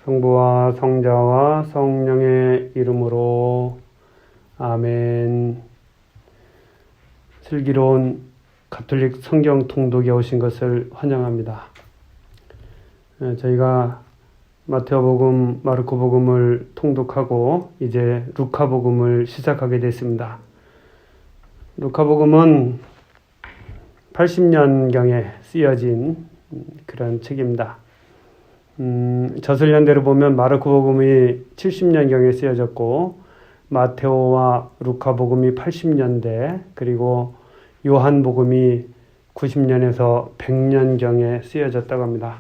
성부와 성자와 성령의 이름으로 아멘. 슬기로운 가톨릭 성경 통독에 오신 것을 환영합니다. 저희가 마태오복음, 마르코복음을 통독하고 이제 루카복음을 시작하게 됐습니다. 루카복음은 80년경에 쓰여진 그런 책입니다. 저술년대로 보면 마르코복음이 70년경에 쓰여졌고 마테오와 루카복음이 80년대 그리고 요한복음이 90년에서 100년경에 쓰여졌다고 합니다.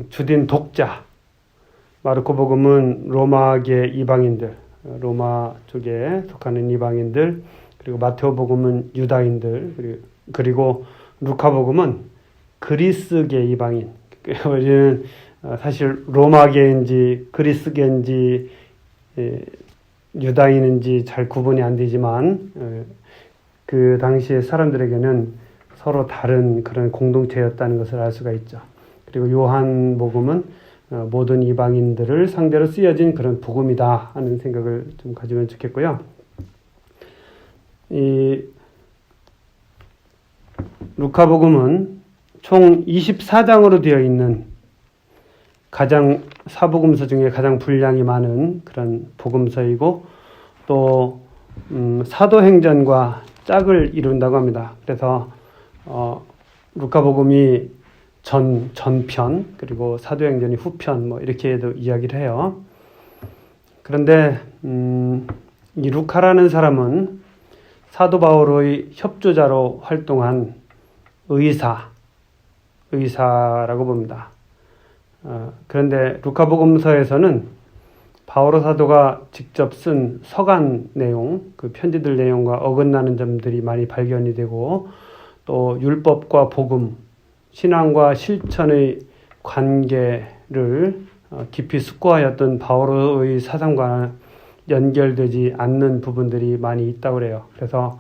주된 독자 마르코복음은 로마계 이방인들, 로마 쪽에 속하는 이방인들, 그리고 마테오복음은 유다인들, 그리고 루카복음은 그리스계 이방인. 우리는 사실 로마계인지 그리스계인지 유다인인지 잘 구분이 안 되지만 그 당시의 사람들에게는 서로 다른 그런 공동체였다는 것을 알 수가 있죠. 그리고 요한복음은 모든 이방인들을 상대로 쓰여진 그런 복음이다 하는 생각을 좀 가지면 좋겠고요. 이 루카복음은 총 24장으로 되어 있는 가장 사복음서 중에 가장 분량이 많은 그런 복음서이고 또 사도행전과 짝을 이룬다고 합니다. 그래서 루카복음이 전편 그리고 사도행전이 후편 이렇게도 이야기를 해요. 그런데 이 루카라는 사람은 사도 바울의 협조자로 활동한 의사라고 봅니다. 그런데 루카복음서에서는 바오로 사도가 직접 쓴 서간 내용, 그 편지들 내용과 어긋나는 점들이 많이 발견이 되고 또 율법과 복음, 신앙과 실천의 관계를 깊이 숙고하였던 바오로의 사상과 연결되지 않는 부분들이 많이 있다고 그래요. 그래서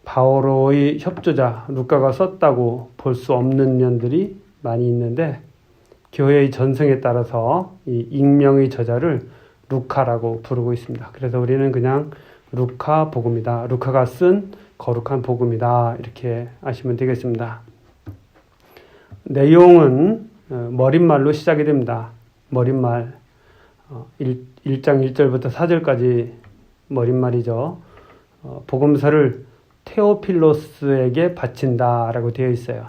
바오로의 협조자 루카가 썼다고 볼 수 없는 면들이 많이 있는데 교회의 전승에 따라서 이 익명의 저자를 루카라고 부르고 있습니다. 그래서 우리는 그냥 루카 복음이다. 루카가 쓴 거룩한 복음이다. 이렇게 아시면 되겠습니다. 내용은 머릿말로 시작이 됩니다. 머릿말 1장 1절부터 4절까지 머릿말이죠. 복음서를 테오필로스에게 바친다라고 되어 있어요.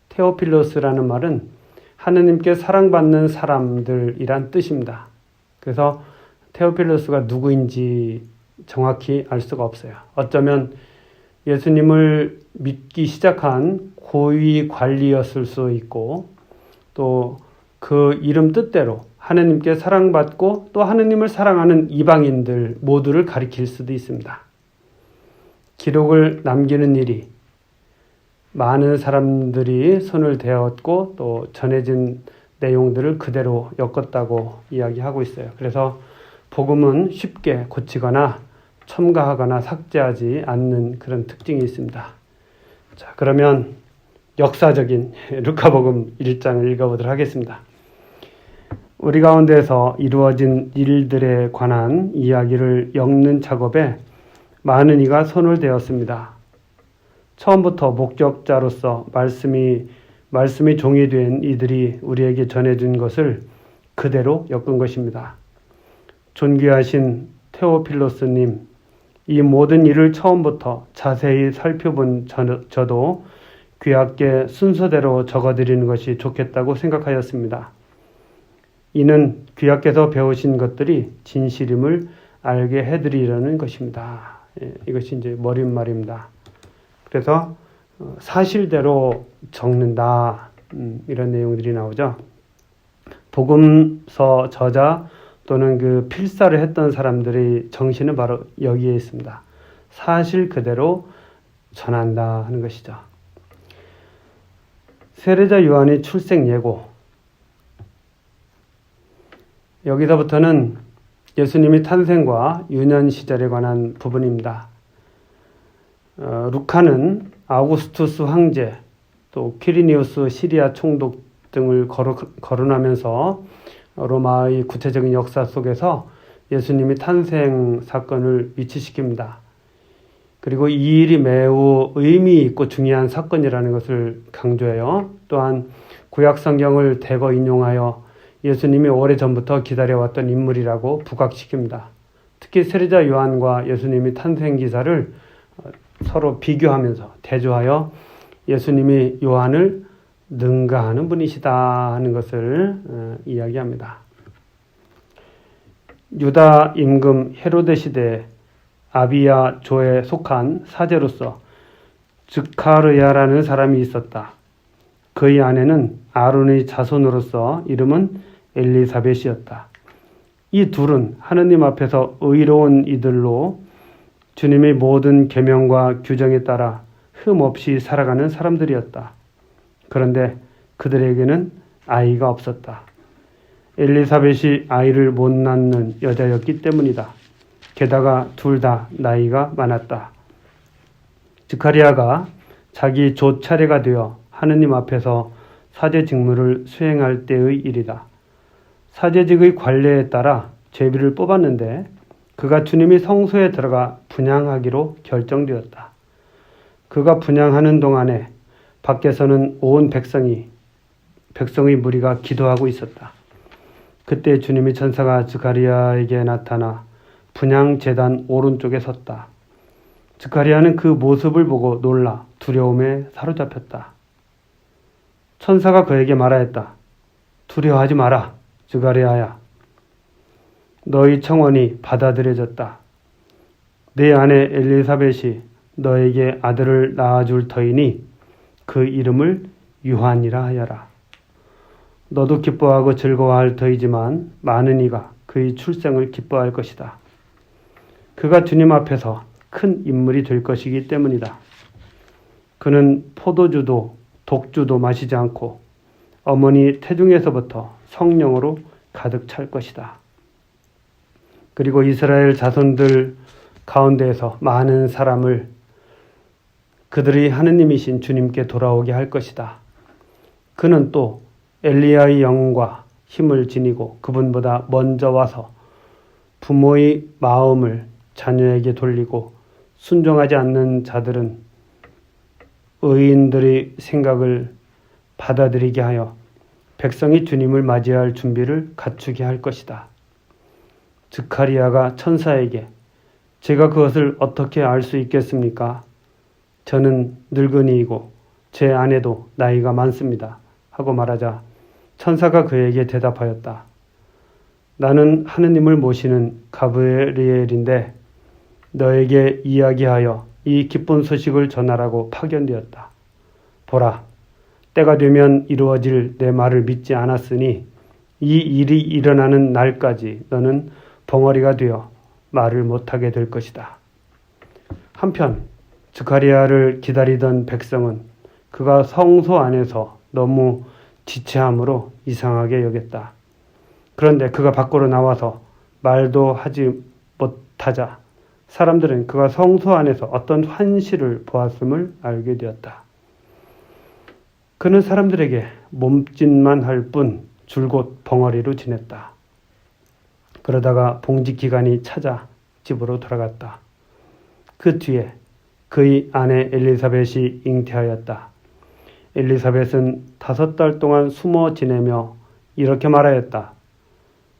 테오필로스라는 말은 하느님께 사랑받는 사람들이란 뜻입니다. 그래서 테오필로스가 누구인지 정확히 알 수가 없어요. 어쩌면 예수님을 믿기 시작한 고위 관리였을 수 있고 또 그 이름 뜻대로 하느님께 사랑받고 또 하느님을 사랑하는 이방인들 모두를 가리킬 수도 있습니다. 기록을 남기는 일이 많은 사람들이 손을 대었고 또 전해진 내용들을 그대로 엮었다고 이야기하고 있어요. 그래서 복음은 쉽게 고치거나 첨가하거나 삭제하지 않는 그런 특징이 있습니다. 자, 그러면 역사적인 루카복음 1장을 읽어보도록 하겠습니다. 우리 가운데서 이루어진 일들에 관한 이야기를 엮는 작업에 많은 이가 손을 대었습니다. 처음부터 목격자로서 말씀이 종이 된 이들이 우리에게 전해준 것을 그대로 엮은 것입니다. 존귀하신 테오필로스님, 이 모든 일을 처음부터 자세히 살펴본 저도 귀하께 순서대로 적어드리는 것이 좋겠다고 생각하였습니다. 이는 귀하께서 배우신 것들이 진실임을 알게 해드리려는 것입니다. 이것이 이제 머릿말입니다. 그래서 사실대로 적는다 이런 내용들이 나오죠. 복음서 저자 또는 그 필사를 했던 사람들의 정신은 바로 여기에 있습니다. 사실 그대로 전한다 하는 것이죠. 세례자 요한의 출생 예고. 여기서부터는 예수님의 탄생과 유년 시절에 관한 부분입니다. 루카는 아우구스투스 황제, 또 퀴리니우스 시리아 총독 등을 거론하면서 로마의 구체적인 역사 속에서 예수님이 탄생 사건을 위치시킵니다. 그리고 이 일이 매우 의미 있고 중요한 사건이라는 것을 강조해요. 또한 구약 성경을 대거 인용하여 예수님이 오래전부터 기다려왔던 인물이라고 부각시킵니다. 특히 세례자 요한과 예수님이 탄생 기사를 서로 비교하면서 대조하여 예수님이 요한을 능가하는 분이시다 하는 것을 이야기합니다. 유다 임금 헤로데 시대에 아비야 조에 속한 사제로서 즈카르야라는 사람이 있었다. 그의 아내는 아론의 자손으로서 이름은 엘리사벳이었다. 이 둘은 하느님 앞에서 의로운 이들로 주님의 모든 계명과 규정에 따라 흠없이 살아가는 사람들이었다. 그런데 그들에게는 아이가 없었다. 엘리사벳이 아이를 못 낳는 여자였기 때문이다. 게다가 둘 다 나이가 많았다. 스가랴가 자기 조 차례가 되어 하느님 앞에서 사제 직무를 수행할 때의 일이다. 사제직의 관례에 따라 제비를 뽑았는데 그가 주님이 성소에 들어가 분향하기로 결정되었다. 그가 분향하는 동안에 밖에서는 온 백성의 무리가 기도하고 있었다. 그때 주님의 천사가 스가랴에게 나타나 분향 제단 오른쪽에 섰다. 스가랴는 그 모습을 보고 놀라 두려움에 사로잡혔다. 천사가 그에게 말하였다. 두려워하지 마라, 스가랴야. 너희 청원이 받아들여졌다. 내 아내 엘리사벳이 너에게 아들을 낳아줄 터이니 그 이름을 요한이라 하여라. 너도 기뻐하고 즐거워할 터이지만 많은 이가 그의 출생을 기뻐할 것이다. 그가 주님 앞에서 큰 인물이 될 것이기 때문이다. 그는 포도주도 독주도 마시지 않고 어머니 태중에서부터 성령으로 가득 찰 것이다. 그리고 이스라엘 자손들 가운데에서 많은 사람을 그들이 하느님이신 주님께 돌아오게 할 것이다. 그는 또 엘리야의 영과 힘을 지니고 그분보다 먼저 와서 부모의 마음을 자녀에게 돌리고 순종하지 않는 자들은 의인들의 생각을 받아들이게 하여 백성이 주님을 맞이할 준비를 갖추게 할 것이다. 스가랴가 천사에게 제가 그것을 어떻게 알 수 있겠습니까? 저는 늙은이이고 제 아내도 나이가 많습니다. 하고 말하자 천사가 그에게 대답하였다. 나는 하느님을 모시는 가브리엘인데 너에게 이야기하여 이 기쁜 소식을 전하라고 파견되었다. 보라, 때가 되면 이루어질 내 말을 믿지 않았으니 이 일이 일어나는 날까지 너는 벙어리가 되어 말을 못하게 될 것이다. 한편 스가랴를 기다리던 백성은 그가 성소 안에서 너무 지체함으로 이상하게 여겼다. 그런데 그가 밖으로 나와서 말도 하지 못하자 사람들은 그가 성소 안에서 어떤 환시를 보았음을 알게 되었다. 그는 사람들에게 몸짓만 할 뿐 줄곧 벙어리로 지냈다. 그러다가 봉직 기간이 찾아 집으로 돌아갔다. 그 뒤에 그의 아내 엘리사벳이 잉태하였다. 엘리사벳은 5달 동안 숨어 지내며 이렇게 말하였다.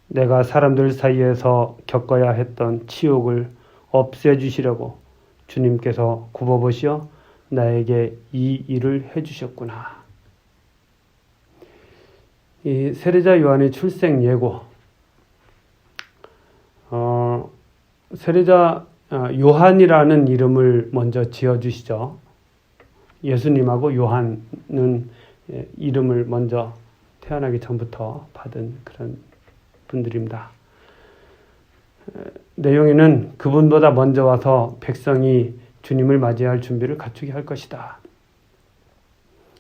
내가 사람들 사이에서 겪어야 했던 치욕을 없애주시려고 주님께서 굽어보시어 나에게 이 일을 해주셨구나. 이 세례자 요한의 출생 예고, 세례자 요한이라는 이름을 먼저 지어주시죠. 예수님하고 요한은 이름을 먼저 태어나기 전부터 받은 그런 분들입니다. 내용에는 그분보다 먼저 와서 백성이 주님을 맞이할 준비를 갖추게 할 것이다.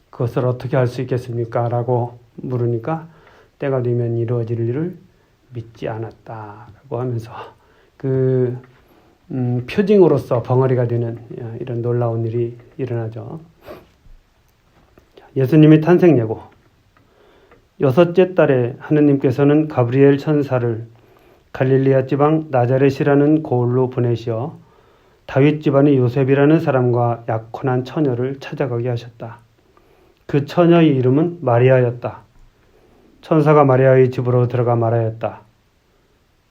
그것을 어떻게 할 수 있겠습니까? 라고 물으니까 때가 되면 이루어질 일을 믿지 않았다. 라고 하면서 표징으로서 벙어리가 되는 이런 놀라운 일이 일어나죠. 예수님의 탄생 예고. 6째 달에 하느님께서는 가브리엘 천사를 갈릴리아 지방 나자렛이라는 고을로 보내시어 다윗 집안의 요셉이라는 사람과 약혼한 처녀를 찾아가게 하셨다. 그 처녀의 이름은 마리아였다. 천사가 마리아의 집으로 들어가 말하였다.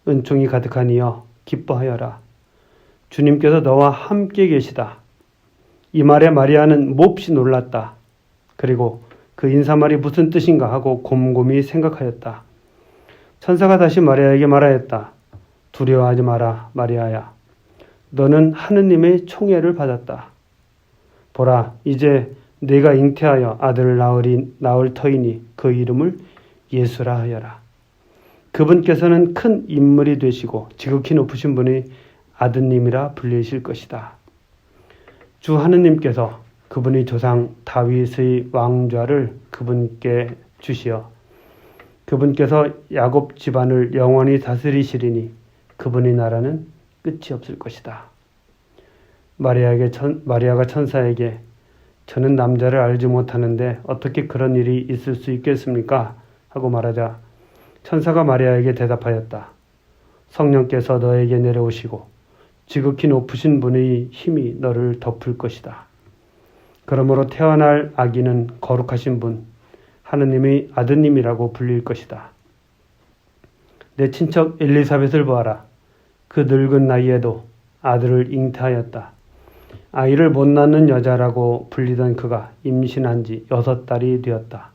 은총이 가득하니여 기뻐하여라. 주님께서 너와 함께 계시다. 이 말에 마리아는 몹시 놀랐다. 그리고 그 인사말이 무슨 뜻인가 하고 곰곰이 생각하였다. 천사가 다시 마리아에게 말하였다. 두려워하지 마라, 마리아야. 너는 하느님의 총애를 받았다. 보라, 이제 네가 잉태하여 아들을 낳을 터이니 그 이름을 예수라 하여라. 그분께서는 큰 인물이 되시고 지극히 높으신 분의 아드님이라 불리실 것이다. 주 하느님께서 그분의 조상 다윗의 왕좌를 그분께 주시어 그분께서 야곱 집안을 영원히 다스리시리니 그분의 나라는 끝이 없을 것이다. 마리아가 천사에게 저는 남자를 알지 못하는데 어떻게 그런 일이 있을 수 있겠습니까? 하고 말하자 천사가 마리아에게 대답하였다. 성령께서 너에게 내려오시고 지극히 높으신 분의 힘이 너를 덮을 것이다. 그러므로 태어날 아기는 거룩하신 분, 하느님의 아드님이라고 불릴 것이다. 내 친척 엘리사벳을 보아라. 그 늙은 나이에도 아들을 잉태하였다. 아이를 못 낳는 여자라고 불리던 그가 임신한 지 6달이 되었다.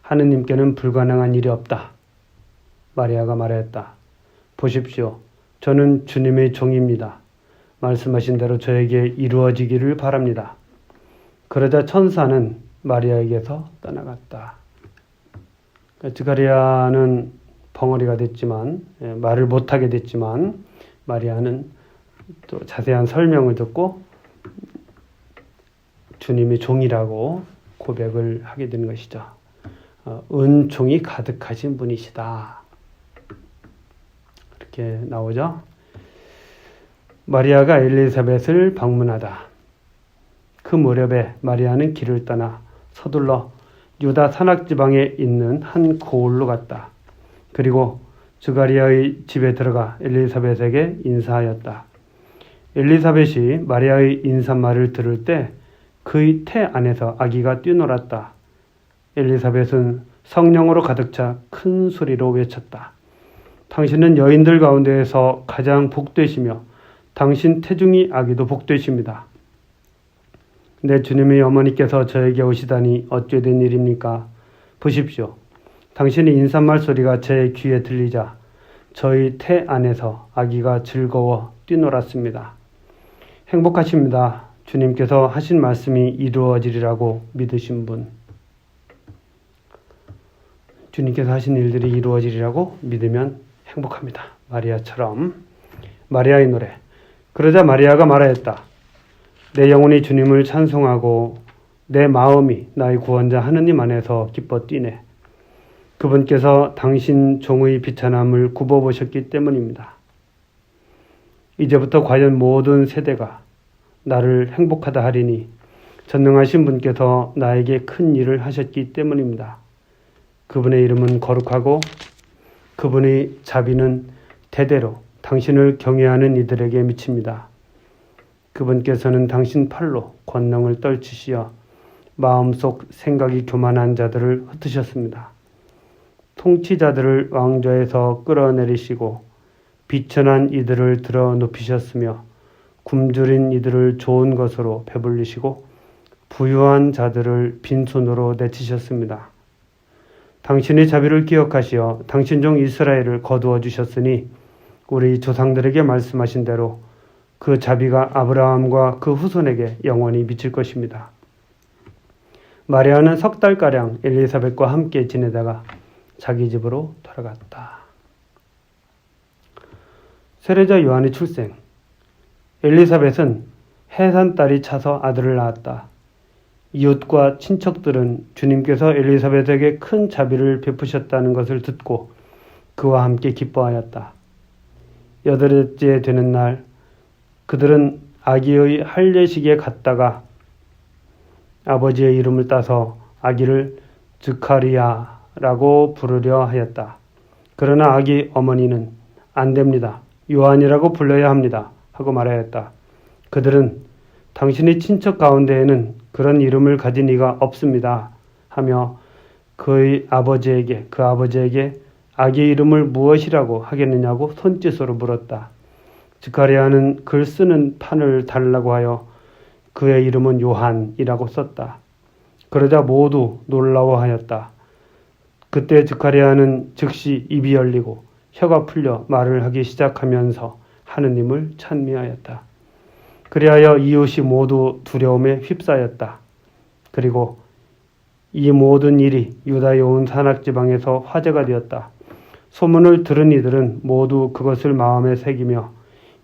하느님께는 불가능한 일이 없다. 마리아가 말했다. 보십시오. 저는 주님의 종입니다. 말씀하신 대로 저에게 이루어지기를 바랍니다. 그러자 천사는 마리아에게서 떠나갔다. 스가랴는 벙어리가 됐지만 말을 못하게 됐지만 마리아는 또 자세한 설명을 듣고 주님의 종이라고 고백을 하게 된 것이죠. 은총이 가득하신 분이시다. 이렇게 나오죠. 마리아가 엘리사벳을 방문하다. 그 무렵에 마리아는 길을 떠나 서둘러 유다 산악지방에 있는 한 고을로 갔다. 그리고 스가랴의 집에 들어가 엘리사벳에게 인사하였다. 엘리사벳이 마리아의 인사말을 들을 때 그의 태 안에서 아기가 뛰놀았다. 엘리사벳은 성령으로 가득 차 큰 소리로 외쳤다. 당신은 여인들 가운데에서 가장 복되시며 당신 태중의 아기도 복되십니다. 내 주님의 어머니께서 저에게 오시다니 어찌 된 일입니까? 보십시오. 당신의 인사말 소리가 제 귀에 들리자 저희 태 안에서 아기가 즐거워 뛰놀았습니다. 행복하십니다. 주님께서 하신 말씀이 이루어지리라고 믿으신 분. 주님께서 하신 일들이 이루어지리라고 믿으면 행복합니다. 마리아처럼. 마리아의 노래. 그러자 마리아가 말하였다. 내 영혼이 주님을 찬송하고 내 마음이 나의 구원자 하느님 안에서 기뻐 뛰네. 그분께서 당신 종의 비천함을 굽어보셨기 때문입니다. 이제부터 과연 모든 세대가 나를 행복하다 하리니 전능하신 분께서 나에게 큰 일을 하셨기 때문입니다. 그분의 이름은 거룩하고 그분의 자비는 대대로 당신을 경외하는 이들에게 미칩니다. 그분께서는 당신 팔로 권능을 떨치시어 마음속 생각이 교만한 자들을 흩으셨습니다. 통치자들을 왕좌에서 끌어내리시고 비천한 이들을 들어 높이셨으며 굶주린 이들을 좋은 것으로 배불리시고 부유한 자들을 빈손으로 내치셨습니다. 당신의 자비를 기억하시어 당신 종 이스라엘을 거두어 주셨으니 우리 조상들에게 말씀하신 대로 그 자비가 아브라함과 그 후손에게 영원히 미칠 것입니다. 마리아는 3달가량 엘리사벳과 함께 지내다가 자기 집으로 돌아갔다. 세례자 요한의 출생. 엘리사벳은 해산딸이 차서 아들을 낳았다. 이웃과 친척들은 주님께서 엘리사벳에게 큰 자비를 베푸셨다는 것을 듣고 그와 함께 기뻐하였다. 8일째 되는 날 그들은 아기의 할례식에 갔다가 아버지의 이름을 따서 아기를 즈카리아라 라고 부르려 하였다. 그러나 아기 어머니는 안 됩니다. 요한이라고 불러야 합니다. 하고 말하였다. 그들은 당신의 친척 가운데에는 그런 이름을 가진 이가 없습니다. 하며 그 아버지에게 아기의 이름을 무엇이라고 하겠느냐고 손짓으로 물었다. 스가랴는 글 쓰는 판을 달라고 하여 그의 이름은 요한이라고 썼다. 그러자 모두 놀라워하였다. 그때 스가랴는 즉시 입이 열리고 혀가 풀려 말을 하기 시작하면서 하느님을 찬미하였다. 그리하여 이웃이 모두 두려움에 휩싸였다. 그리고 이 모든 일이 유다의 온 산악지방에서 화제가 되었다. 소문을 들은 이들은 모두 그것을 마음에 새기며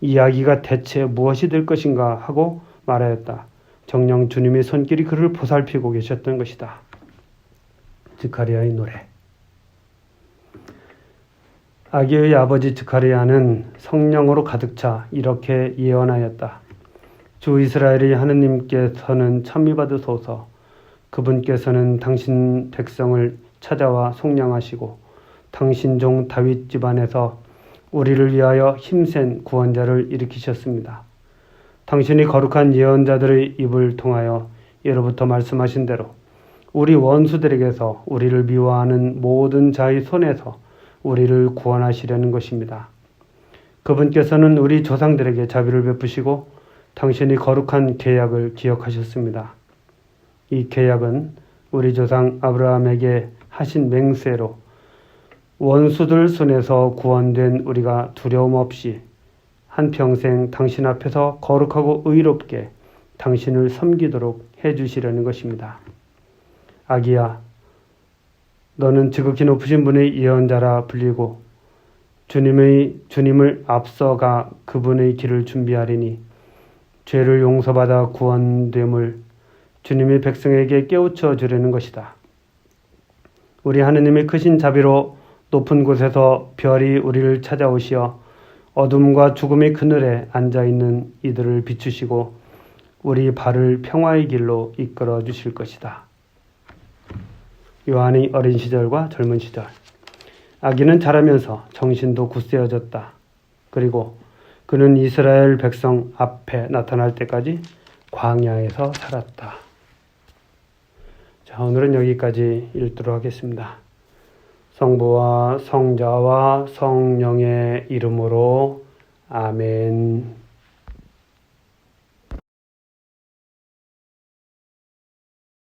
이야기가 대체 무엇이 될 것인가 하고 말하였다. 정녕 주님의 손길이 그를 보살피고 계셨던 것이다. 스가랴의 노래. 아기의 아버지 스가랴는 성령으로 가득 차 이렇게 예언하였다. 주 이스라엘의 하느님께서는 찬미받으소서. 그분께서는 당신 백성을 찾아와 속량하시고 당신 종 다윗 집안에서 우리를 위하여 힘센 구원자를 일으키셨습니다. 당신이 거룩한 예언자들의 입을 통하여 예로부터 말씀하신 대로 우리 원수들에게서 우리를 미워하는 모든 자의 손에서 우리를 구원하시려는 것입니다. 그분께서는 우리 조상들에게 자비를 베푸시고 당신이 거룩한 계약을 기억하셨습니다. 이 계약은 우리 조상 아브라함에게 하신 맹세로 원수들 손에서 구원된 우리가 두려움 없이 한평생 당신 앞에서 거룩하고 의롭게 당신을 섬기도록 해주시려는 것입니다. 아기야, 너는 지극히 높으신 분의 예언자라 불리고 주님을 앞서가 그분의 길을 준비하리니 죄를 용서받아 구원됨을 주님의 백성에게 깨우쳐 주려는 것이다. 우리 하느님의 크신 자비로 높은 곳에서 별이 우리를 찾아오시어 어둠과 죽음의 그늘에 앉아있는 이들을 비추시고 우리 발을 평화의 길로 이끌어 주실 것이다. 요한의 어린 시절과 젊은 시절. 아기는 자라면서 정신도 굳세어졌다. 그리고 그는 이스라엘 백성 앞에 나타날 때까지 광야에서 살았다. 자, 오늘은 여기까지 읽도록 하겠습니다. 성부와 성자와 성령의 이름으로 아멘.